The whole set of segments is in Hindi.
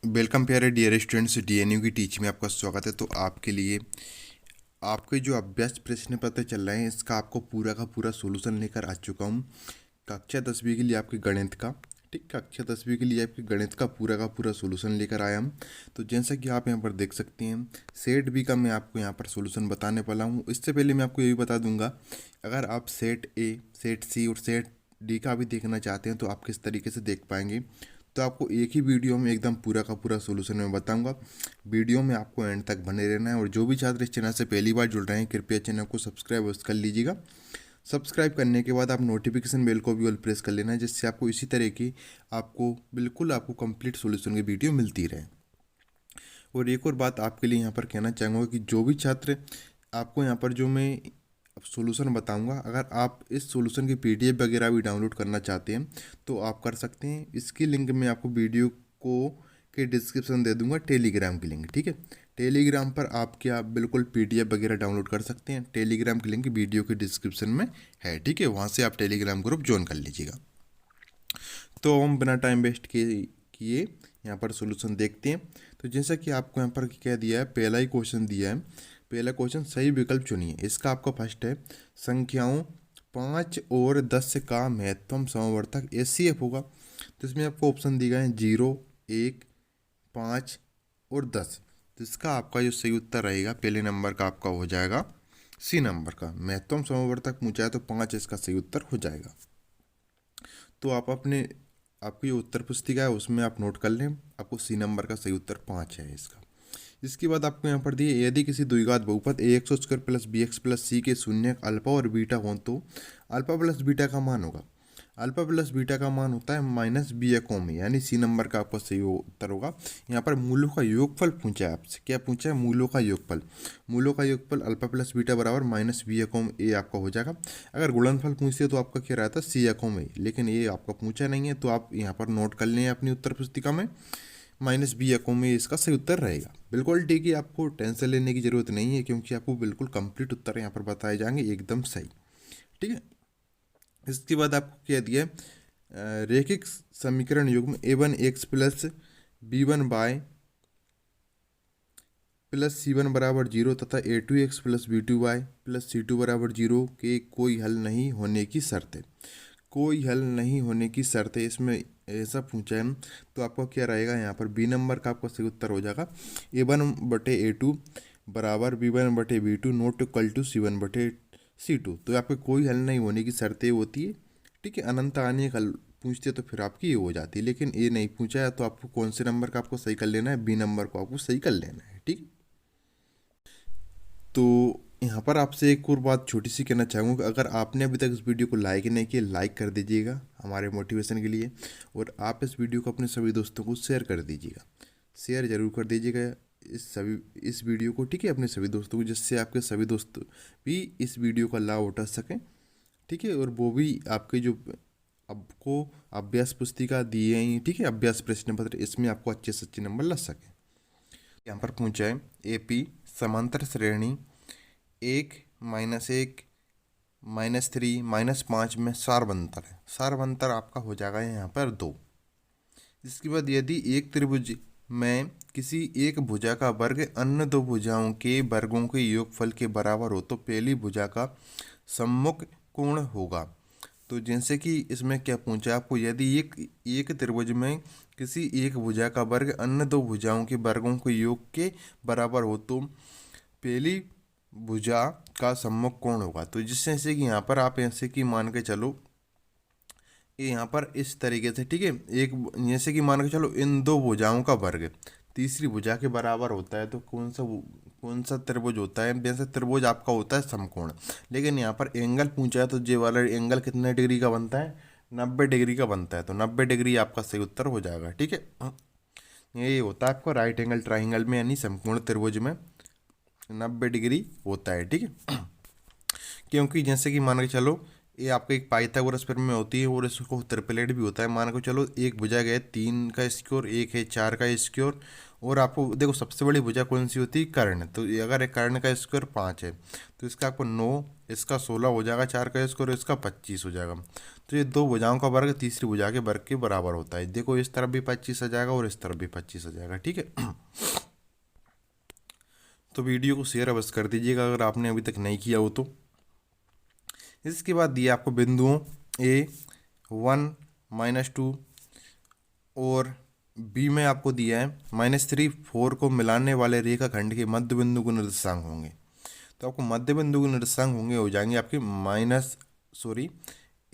वेलकम प्यारे डियर स्टूडेंट्स, डीएनयू की टीच में आपका स्वागत है। तो आपके लिए आपके जो अभ्यास प्रश्न पत्र चल रहे हैं इसका आपको पूरा का पूरा सॉल्यूशन लेकर आ चुका हूँ। कक्षा 10वीं के लिए आपके गणित का, ठीक, कक्षा 10वीं के लिए आपके गणित का पूरा सॉल्यूशन लेकर आया हूँ। तो जैसा कि आप यहाँ पर देख सकते हैं, सेट बी का मैं आपको यहाँ पर सॉल्यूशन बताने वाला हूँ। इससे पहले मैं आपको ये भी बता दूंगा, अगर आप सेट ए, सेट सी और सेट डी का भी देखना चाहते हैं तो आप किस तरीके से देख पाएंगे। तो आपको एक ही वीडियो में एकदम पूरा का पूरा सॉल्यूशन मैं बताऊंगा। वीडियो में आपको एंड तक बने रहना है। और जो भी छात्र इस चैनल से पहली बार जुड़ रहे हैं कृपया चैनल को सब्सक्राइब कर लीजिएगा। सब्सक्राइब करने के बाद आप नोटिफिकेशन बेल को भी ऑल प्रेस कर लेना है, जिससे आपको इसी तरह की आपको कंप्लीट सॉल्यूशन की वीडियो मिलती रहे। और एक और बात आपके लिए यहाँ पर कहना चाहूँगा कि जो भी छात्र आपको यहाँ पर जो मैं सॉल्यूशन बताऊंगा, अगर आप इस सॉल्यूशन की पीडीएफ वगैरह भी डाउनलोड करना चाहते हैं तो आप कर सकते हैं। इसकी लिंक मैं आपको वीडियो को के डिस्क्रिप्शन दे दूंगा, टेलीग्राम की लिंक, ठीक है। टेलीग्राम पर आप क्या बिल्कुल पीडीएफ वगैरह डाउनलोड कर सकते हैं। टेलीग्राम की लिंक वीडियो के डिस्क्रिप्शन में है, ठीक है। वहाँ से आप टेलीग्राम ग्रुप ज्वाइन कर लीजिएगा। तो हम बिना टाइम वेस्ट किए यहाँ पर सॉल्यूशन देखते हैं। तो जैसा कि आपको यहाँ पर क्या दिया है, पहला ही क्वेश्चन दिया है। पहला क्वेश्चन, सही विकल्प चुनिए। इसका आपका फर्स्ट है, संख्याओं 5 और 10 का महत्तम समवर्तक एचसीएफ होगा। तो इसमें आपको ऑप्शन दिए गए हैं 0, 1, 5 और 10। तो इसका आपका जो सही उत्तर रहेगा पहले नंबर का आपका हो जाएगा सी नंबर का। महत्तम समवर्तक पूछा है तो 5 इसका सही उत्तर हो जाएगा। तो आप आपकी जो उत्तर पुस्तिका है उसमें आप नोट कर लें, आपको सी नंबर का सही उत्तर 5 है इसका। इसके बाद आपको यहाँ पर दिए, यदि किसी द्विघात बहुपद a x square plus b x plus c के शून्य अल्फा और बीटा हो तो अल्फा प्लस बीटा का मान होगा। अल्फा प्लस बीटा का मान होता है माइनस बी एको में, यानी सी नंबर का आपका सही उत्तर होगा। यहाँ पर मूलों का योगफल पूछा है आपसे, क्या पूछा है, मूलों का योगफल। मूलों का योगफल अल्फा प्लस बीटा बराबर माइनस बी एको में ए आपका हो जाएगा। अगर गुणनफल पूछते तो आपका क्या रहता है, सी एको में, लेकिन ये आपका पूछा नहीं है तो आप यहाँ पर नोट कर लें अपनी उत्तर पुस्तिका में, माइनस बी एको में इसका सही उत्तर रहेगा। बिल्कुल ठीक है, आपको टेंशन लेने की जरूरत नहीं है क्योंकि आपको बिल्कुल कंप्लीट उत्तर यहाँ पर बताए जाएंगे एकदम सही, ठीक है। इसके बाद आपको क्या दिया है, रैखिक समीकरण युग्म a1 x plus b1 y plus c1 बराबर 0 तथा a2 x plus b2 y plus c2 बराबर 0 के कोई हल नहीं होने की शर्त है। कोई हल नहीं होने की शर्त है, इसमें ऐसा पूछा है तो आपका क्या रहेगा, यहाँ पर बी नंबर का आपका सही उत्तर हो जाएगा a1/a2 बराबर b1/b2 not equal to c1/c2। तो आपके कोई हल नहीं होने की शर्तें होती है, ठीक है। अनंत आने हल पूछते तो फिर आपकी ये हो जाती है, लेकिन ये नहीं पूछा है तो आपको कौन से नंबर का आपको सही कर लेना है, बी नंबर को आपको सही कर लेना है, ठीक। तो यहाँ पर आपसे एक और बात छोटी सी कहना चाहूँगा, अगर आपने अभी तक इस वीडियो को लाइक नहीं किया, लाइक कर दीजिएगा हमारे मोटिवेशन के लिए। और आप इस वीडियो को अपने सभी दोस्तों को शेयर कर दीजिएगा, शेयर ज़रूर कर दीजिएगा इस वीडियो को, ठीक है, अपने सभी दोस्तों को, जिससे आपके सभी दोस्त भी इस वीडियो का लाभ उठा सकें, ठीक है। और वो भी आपके जो आपको अभ्यास पुस्तिका दिए हैं, ठीक है, अभ्यास प्रश्न पत्र, इसमें आपको अच्छे से अच्छे नंबर ला सकें। यहाँ पर पूछा है, एपी समांतर श्रेणी 1, -1, -3, -5 में सारवंतर है। सारवंतर आपका हो जाएगा यहाँ पर 2। इसके बाद यदि एक त्रिभुज में किसी एक भुजा का वर्ग अन्य दो भुजाओं के वर्गों के योगफल के बराबर हो तो पहली भुजा का सम्मुख कोण होगा। तो जैसे कि इसमें क्या पूछा आपको, यदि एक त्रिभुज में किसी एक भुजा का वर्ग अन्य दो भुजाओं के वर्गों के योग के बराबर हो तो पहली भुजा का सम्मुख कोण होगा। तो जिससे ऐसे कि यहाँ पर आप ऐसे कि मान के चलो, ये यहाँ पर इस तरीके से, ठीक है, एक जैसे कि मान के चलो इन दो भुजाओं का वर्ग तीसरी भुजा के बराबर होता है तो कौन सा त्रिभुज होता है, जैसे त्रिभुज आपका होता है समकोण। लेकिन यहाँ पर एंगल पूछा है तो जे वाला एंगल कितने डिग्री का बनता है, 90 डिग्री का बनता है। तो 90 डिग्री आपका सही उत्तर हो जाएगा, ठीक है। ये होता है आपका राइट एंगल ट्राइंगल में, यानी समकोण त्रिभुज में 90 डिग्री होता है, ठीक है। क्योंकि जैसे कि मान के चलो ये आपका एक पाइथागोरस प्रमेय में होती है और इसको त्रिपलेट भी होता है। मान के चलो एक भुजा गए 3 का स्क्वायर, एक है 4 का स्क्वायर, और आपको देखो सबसे बड़ी भुजा कौन सी होती है, कर्ण। तो अगर एक कर्ण का स्क्वायर 5 है तो इसका आपको 9, इसका 16 हो जाएगा, 4 का स्क्वायर इसका 25 हो जाएगा। तो ये दो भुजाओं का वर्ग तीसरी भुजा के वर्ग के बराबर होता है। देखो इस तरफ भी 25 आ जाएगा और इस तरफ भी 25 आ जाएगा, ठीक है। तो वीडियो को शेयर अवश्य कर दीजिएगा अगर आपने अभी तक नहीं किया हो तो। इसके बाद दिया आपको बिंदुओं A1 -2 और बी में आपको दिया है -3 4 को मिलाने वाले रेखाखंड के मध्य बिंदु को निर्देशांक होंगे। तो आपको मध्य बिंदु के निर्देशांक होंगे हो जाएंगे आपके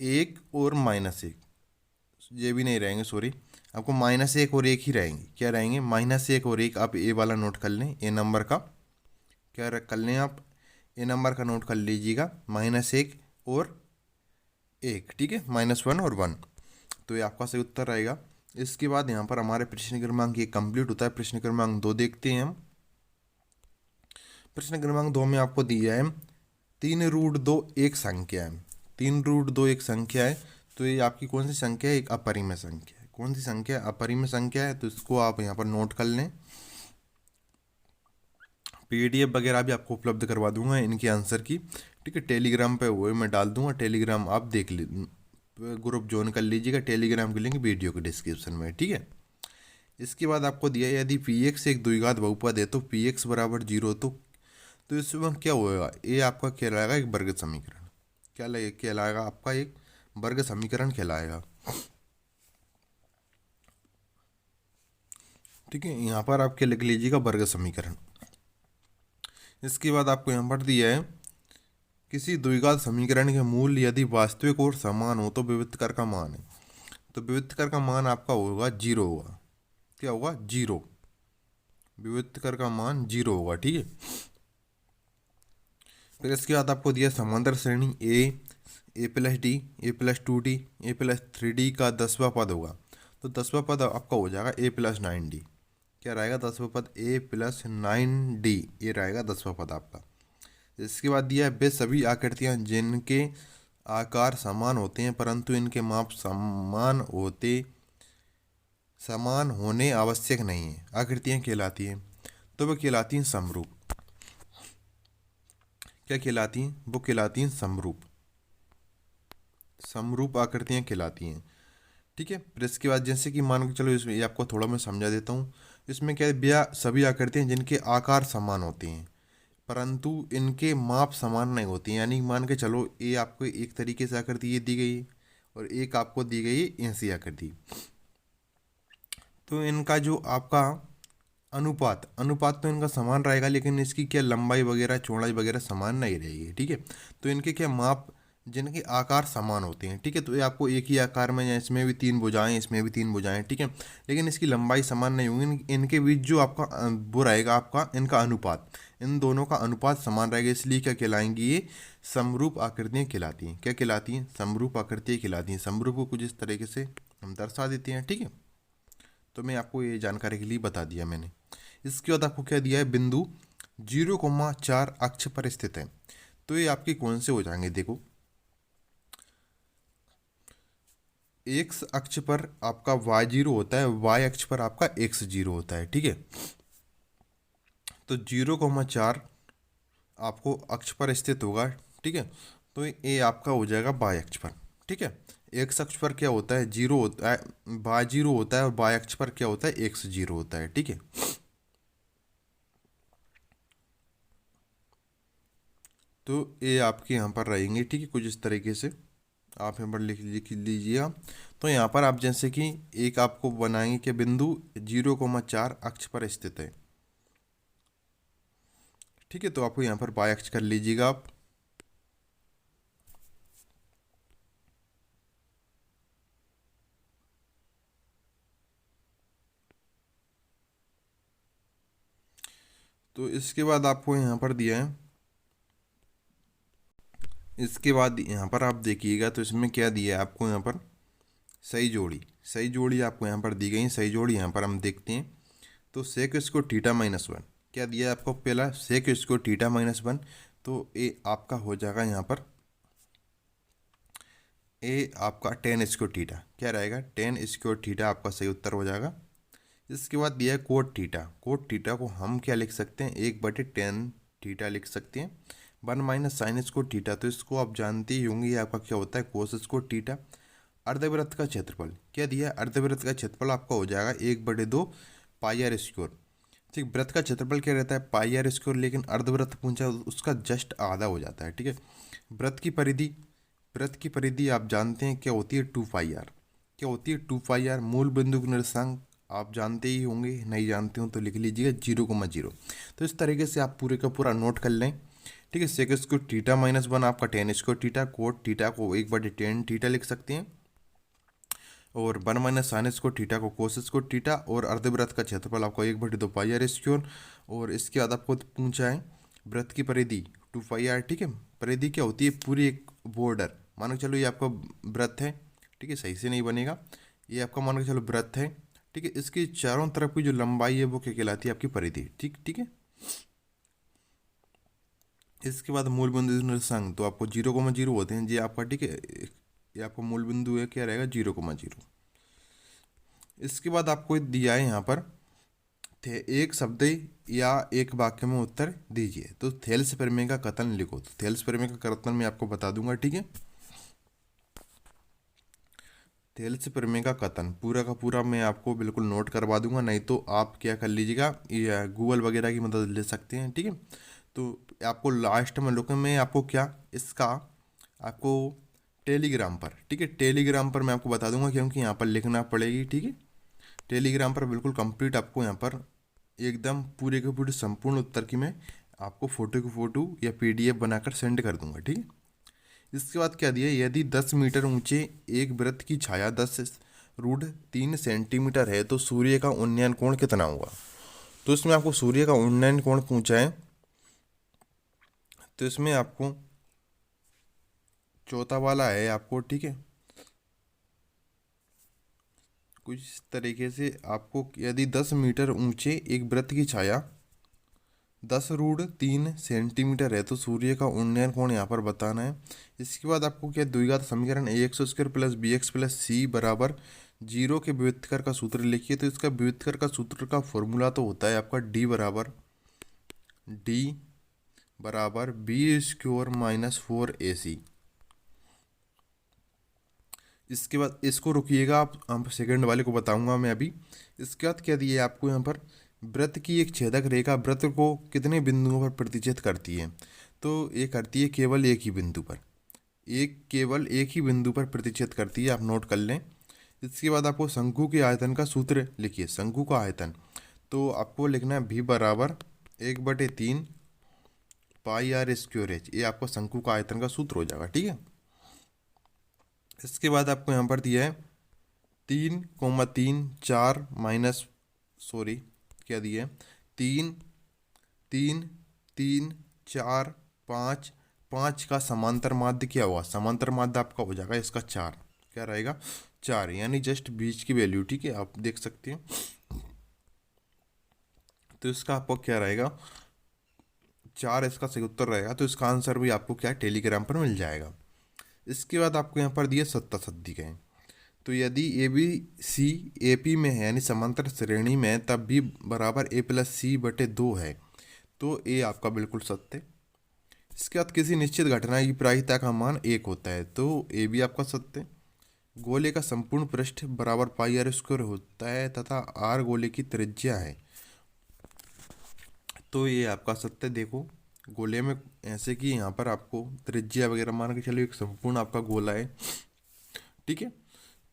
1 और -1, ये भी नहीं रहेंगे सॉरी, आपको -1 और 1 ही रहेंगे। क्या रहेंगे? -1 और 1। आप ए वाला नोट कर लें, ए नंबर का क्या कर लें आप, ए नंबर का नोट कर लीजिएगा, -1 और 1, ठीक है, -1 और 1। तो ये आपका सही उत्तर रहेगा। इसके बाद यहाँ पर हमारे प्रश्न क्रमांक ये कंप्लीट होता है। प्रश्न क्रमांक 2 देखते हैं हम। प्रश्न क्रमांक 2 में आपको दिया है 3√2 एक संख्या है। 3√2 एक संख्या है, तो ये आपकी कौन सी संख्या है? एक अपरिमेय संख्या है। कौन सी संख्या? अपरिमेय संख्या है। तो इसको आप यहाँ पर नोट कर लें। PDF वगैरह भी आपको उपलब्ध करवा दूंगा इनके आंसर की, ठीक है। टेलीग्राम पे वो मैं डाल दूंगा, टेलीग्राम आप देख ली, ग्रुप ज्वाइन कर लीजिएगा। टेलीग्राम की लिंक वीडियो के डिस्क्रिप्शन में, ठीक है। इसके बाद आपको दिया है यदि Px एक द्विघात बहुपद है तो Px बराबर 0, तो इसमें क्या होगा? ये आपका कहलाएगा एक वर्ग समीकरण। क्या कहलाएगा? आपका एक वर्ग समीकरण कहलाएगा, ठीक है। यहाँ पर आपके लिख लीजिएगा वर्ग समीकरण। इसके बाद आपको यहाँ पर दिया है किसी द्विघात समीकरण के मूल यदि वास्तविक और समान हो तो विविधकर का मान है। तो विविधकर का मान आपका होगा 0 होगा। क्या होगा? 0। विविधकर का मान 0 होगा, ठीक है। फिर इसके बाद आपको दिया समांतर श्रेणी a+d, a+2d, a+3d का 10वां पद होगा। तो 10वां पद आपका हो जाएगा a+9d। क्या रहेगा 10वां पद? a+9d, ये रहेगा 10वां पद आपका। इसके बाद दिया है वे सभी आकृतियां जिनके आकार समान होते हैं परंतु इनके माप समान होने आवश्यक नहीं है, आकृतियां कहलाती हैं। तो वो कहलाती हैं समरूप। क्या कहलाती हैं? वो कहलाती हैं समरूप। समरूप आकृतियां कहलाती हैं, ठीक है। फिर इसके बाद जैसे कि मान के चलो, इसमें ये आपको थोड़ा मैं समझा देता हूँ। इसमें क्या है? भैया सभी आकृतियां जिनके आकार समान होते हैं परंतु इनके माप समान नहीं होती हैं। यानी मान के चलो ये आपको एक तरीके से आकृति ये दी गई है और एक आपको दी गई है ऐसी आकृति। तो इनका जो आपका अनुपात तो इनका समान रहेगा, लेकिन इसकी क्या लंबाई वगैरह चौड़ाई वगैरह समान नहीं रहेगी, ठीक है। तो इनके क्या माप, जिनके आकार समान होते हैं, ठीक है। तो ये आपको एक ही आकार में, इसमें भी 3 भुजाएं, इसमें भी 3 भुजाएं, ठीक है, लेकिन इसकी लंबाई समान नहीं होगी। इनके बीच जो आपका वो रहेगा आपका इनका अनुपात, इन दोनों का अनुपात समान रहेगा, इसलिए क्या कहलाएंगी? ये समरूप आकृतियाँ कहलाती हैं। क्या कहलाती हैं? समरूप आकृतियाँ कहलाती हैं। समरूप को कुछ इस तरीके से हम दर्शा देते हैं, ठीक है। तो मैं आपको ये जानकारी के लिए बता दिया मैंने। इसके बाद आपको क्या दिया है? बिंदु 0,4 अक्ष पर स्थित है। तो ये आपके कौन से हो जाएंगे? देखो, एक्स अक्ष पर आपका y0 होता है, y अक्ष पर आपका x0 होता है, ठीक है। तो 0,4 आपको अक्ष पर स्थित होगा, ठीक है। तो ये आपका हो जाएगा y अक्ष पर, ठीक है। एक्स अक्ष पर क्या होता है? 0 होता है, y0 होता है, और y अक्ष पर क्या होता है? x0 होता है, ठीक है। तो ये आपके यहाँ पर रहेंगे, ठीक है, कुछ इस तरीके से आप यहाँ पर लिख लीजिए आप। तो यहाँ पर आप जैसे कि एक आपको बनाएंगे कि बिंदु 0,4 अक्ष पर स्थित है, ठीक है। तो आपको यहाँ पर y अक्ष कर लीजिएगा आप। तो इसके बाद आपको यहाँ पर दिया है, इसके बाद यहाँ पर आप देखिएगा तो इसमें क्या दिया है आपको यहाँ पर? सही जोड़ी आपको यहाँ पर दी गई। सही जोड़ी यहाँ पर हम देखते हैं तो सेक स्क्वायर थीटा -1 क्या दिया है आपको? पहला सेक स्क्वायर थीटा -1, तो ये आपका हो जाएगा यहाँ पर ए आपका tan स्क्वायर थीटा। क्या रहेगा? tan स्क्वायर थीटा आपका सही उत्तर हो जाएगा। इसके बाद दिया है कोट थीटा। कोट थीटा को हम क्या लिख सकते हैं? 1/tan थीटा लिख सकते हैं। 1 - sin स्क्वायर थीटा, तो इसको आप जानते ही होंगे, ये आपका क्या होता है? Cos square theta. अर्धवृत्त का क्षेत्रफल क्या दिया है, अर्धवृत्त का क्षेत्रफल आपका हो जाएगा 1/2 पाई आर स्क्वायर। ठीक, वृत्त का क्षेत्रफल क्या रहता है पाई आर स्क्वायर, लेकिन अर्धवृत्त पूछा है, उसका जस्ट आधा हो जाता है। ठीक है, वृत्त की परिधि आप जानते हैं क्या होती है 2 पाई आर। क्या होती है 2 पाई आर। मूल बिंदु का निर्देशांक आप जानते ही होंगे, नहीं जानते हो तो लिख लीजिएगा 0,0। तो इस तरीके से आप पूरे का पूरा नोट कर लें। ठीक है, सेक स्क्वायर थीटा -1 आपका ten square theta, cot theta को 1/10 थीटा लिख सकते हैं, और 1 - साइन स्क्वायर थीटा को कोस स्क्वायर थीटा, और अर्धवृत्त का क्षेत्रफल आपको 1/2 पाई आर स्क्वायर। और इसके बाद आपको पूछा है वृत्त की परिधि 2 पाई आर। ठीक है, परिधि क्या होती है पूरी एक बॉर्डर, मानो चलो ये आपका वृत्त है। ठीक है, सही से नहीं बनेगा, ये आपका मान के चलो वृत्त है। ठीक है, इसकी चारों तरफ की जो लंबाई है वो क्या कहलाती है आपकी परिधि। ठीक ठीक है, इसके बाद मूल बिंदु निर्देशांक तो आपको 0,0 होते हैं जी आपका। ठीक है, ये आपका मूल बिंदु है, क्या रहेगा 0,0। इसके बाद आपको दिया है यहाँ पर थे एक शब्द या एक वाक्य में उत्तर दीजिए। तो थेल्स प्रमेय का कथन लिखो। तो थेल्स प्रमेय का कथन मैं आपको बता दूंगा। ठीक है, थेल्स प्रमेय का कथन पूरा का पूरा मैं आपको बिल्कुल नोट करवा दूंगा, नहीं तो आप क्या कर लीजिएगा, या गूगल वगैरह की मदद ले सकते हैं। ठीक है, तो आपको लास्ट में लोग मैं आपको क्या इसका आपको टेलीग्राम पर, ठीक है टेलीग्राम पर मैं आपको बता दूंगा, क्योंकि यहाँ पर लिखना पड़ेगी। ठीक है, टेलीग्राम पर बिल्कुल कंप्लीट आपको यहाँ पर एकदम पूरे के पूरे संपूर्ण उत्तर की मैं आपको फोटो की फोटो या पीडीएफ बनाकर सेंड कर दूंगा। ठीक है, इसके बाद क्या दिया, यदि 10 मीटर ऊंचे एक वृत्त की छाया 10√3 सेंटीमीटर है तो सूर्य का उन्नयन कोण कितना होगा। तो इसमें आपको सूर्य का उन्नयन कोण पूछा है, तो इसमें आपको चौथा वाला है आपको। ठीक है, कुछ इस तरीके से आपको यदि 10 मीटर ऊंचे एक वृत्त की छाया 10√3 सेंटीमीटर है तो सूर्य का उन्नयन कोण यहाँ पर बताना है। इसके बाद आपको क्या द्विघात समीकरण ax² + bx + c बराबर 0 के व्युत्कर का सूत्र लिखिए। तो इसका व्युत्कर का सूत्र का फॉर्मूला तो होता है आपका d बराबर b² - 4ac। इसके बाद इसको रुकिएगा, आप सेकंड वाले को बताऊंगा मैं अभी। इसके बाद क्या दिया है आपको यहाँ पर, वृत्त की एक छेदक रेखा वृत्त को कितने बिंदुओं पर प्रतिच्छेद करती है। तो ये करती है केवल एक ही बिंदु पर, केवल एक ही बिंदु पर प्रतिच्छेद करती है, आप नोट कर लें। इसके बाद आपको शंकु के आयतन का सूत्र लिखिए। शंकु का आयतन तो आपको लिखना है v बराबर 1/3 पाई आर स्क्वायर एच, ये आपको शंकु का आयतन का सूत्र हो जाएगा। ठीक है, इसके बाद आपको यहाँ पर दिया है 3,3 4 माइनस सॉरी क्या दिया है 3 3 3 4 5 5 का समांतर माध्य क्या हुआ, समांतर माध्य आपका हो जाएगा इसका 4, क्या रहेगा 4, यानी जस्ट बीच की वैल्यू। ठीक है, आप देख सकते हैं। तो इसका आपको क्या रहेगा 4 इसका सही उत्तर रहेगा। तो इसका आंसर भी आपको क्या टेलीग्राम पर मिल जाएगा। इसके बाद आपको यहाँ पर दिए सत्ता सदी के हैं। तो यदि A B C A P में है यानी समांतर श्रेणी में है, तब बी बराबर a + c/2 है। तो ए आपका बिल्कुल सत्य है। इसके बाद किसी निश्चित घटना की प्रायिकता का मान 1 होता है, तो ए भी आपका सत्य है। गोले का संपूर्ण पृष्ठ बराबर पाई आर स्क्वायर होता है तथा आर गोले की त्रिज्या है, तो ये आपका सत्य। देखो गोले में ऐसे कि यहाँ पर आपको त्रिज्या वगैरह मान के चलो एक संपूर्ण आपका गोला है। ठीक है,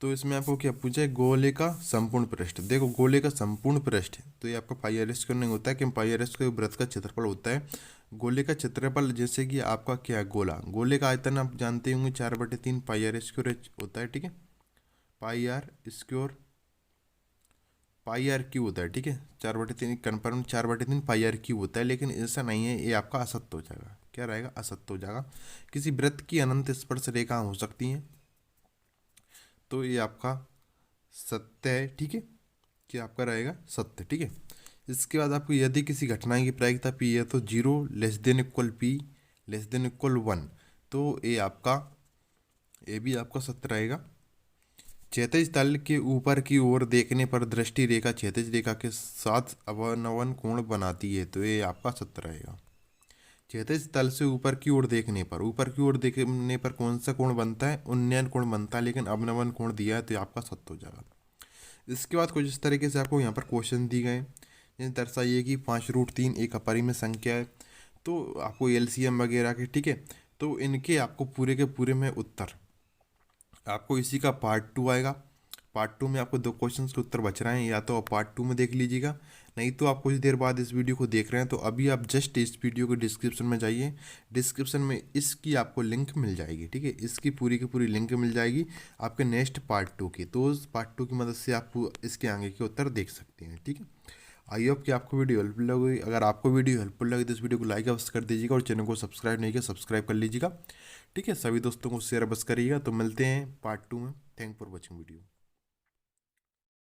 तो इसमें आपको क्या पूछा है, गोले का संपूर्ण पृष्ठ। देखो गोले का संपूर्ण पृष्ठ तो ये आपका पाई आर स्क्वायर नहीं होता है, कि पाई आर स्क्वायर वृत्त का क्षेत्रफल होता है। गोले का क्षेत्रफल जैसे कि आपका क्या है गोला, गोले का आयतन आप जानते होंगे 4/3 पाई आर स्क्वायर होता है। ठीक है, pi r square pi r cube होता है। ठीक है, 4/3 कन्फर्म 4/3 पाई आर क्यू होता है, लेकिन ऐसा नहीं है, ये आपका असत्य हो जाएगा। क्या रहेगा, असत्य हो जाएगा। किसी वृत्त की अनंत स्पर्श रेखा हो सकती हैं, तो ये आपका सत्य है। ठीक है, क्या आपका रहेगा सत्य। ठीक है, इसके बाद आपको यदि किसी घटना की प्रायिकता पी है तो 0 p <1, तो ये भी आपका सत्य रहेगा। क्षैतिज तल के ऊपर की ओर देखने पर दृष्टि रेखा क्षैतिज रेखा के साथ अवनवन कोण बनाती है, तो ये आपका सत्य रहेगा। क्षैतिज तल से ऊपर की ओर देखने पर कौन सा कोण बनता है? उन्नयन कोण बनता है, लेकिन अवनमन कोण दिया है तो ये आपका सत्य हो जाएगा। इसके बाद कुछ इस तरीके से आपको यहाँ पर क्वेश्चन दी गए, जिन्हें दर्शाइए कि 5√3 एक अपरिमेय संख्या है। तो आपको एलसीएम वगैरह के, ठीक है, तो इनके आपको पूरे के पूरे में उत्तर, आपको इसी का पार्ट 2 आएगा। पार्ट 2 में आपको 2 क्वेश्चंस के उत्तर बच रहे हैं, या तो आप पार्ट 2 में देख लीजिएगा, नहीं तो आप कुछ देर बाद इस वीडियो को देख रहे हैं तो अभी आप जस्ट इस वीडियो के डिस्क्रिप्शन में जाइए। डिस्क्रिप्शन में इसकी आपको लिंक मिल जाएगी, ठीक है, इसकी पूरी की पूरी लिंक मिल जाएगी आपके नेक्स्ट पार्ट 2 की। तो उस पार्ट 2 की मदद से आप इसके आगे के उत्तर देख सकते हैं, ठीक है। आई होप कि आपको वीडियो हेल्पफुल लगी। अगर आपको वीडियो हेल्पफुल लगी तो इस वीडियो को लाइक अवश्य कर दीजिएगा, और चैनल को सब्सक्राइब नहीं किया सब्सक्राइब कर लीजिएगा, ठीक है। सभी दोस्तों को शेयर बस करिएगा। तो मिलते हैं पार्ट 2 में। Thank for watching video.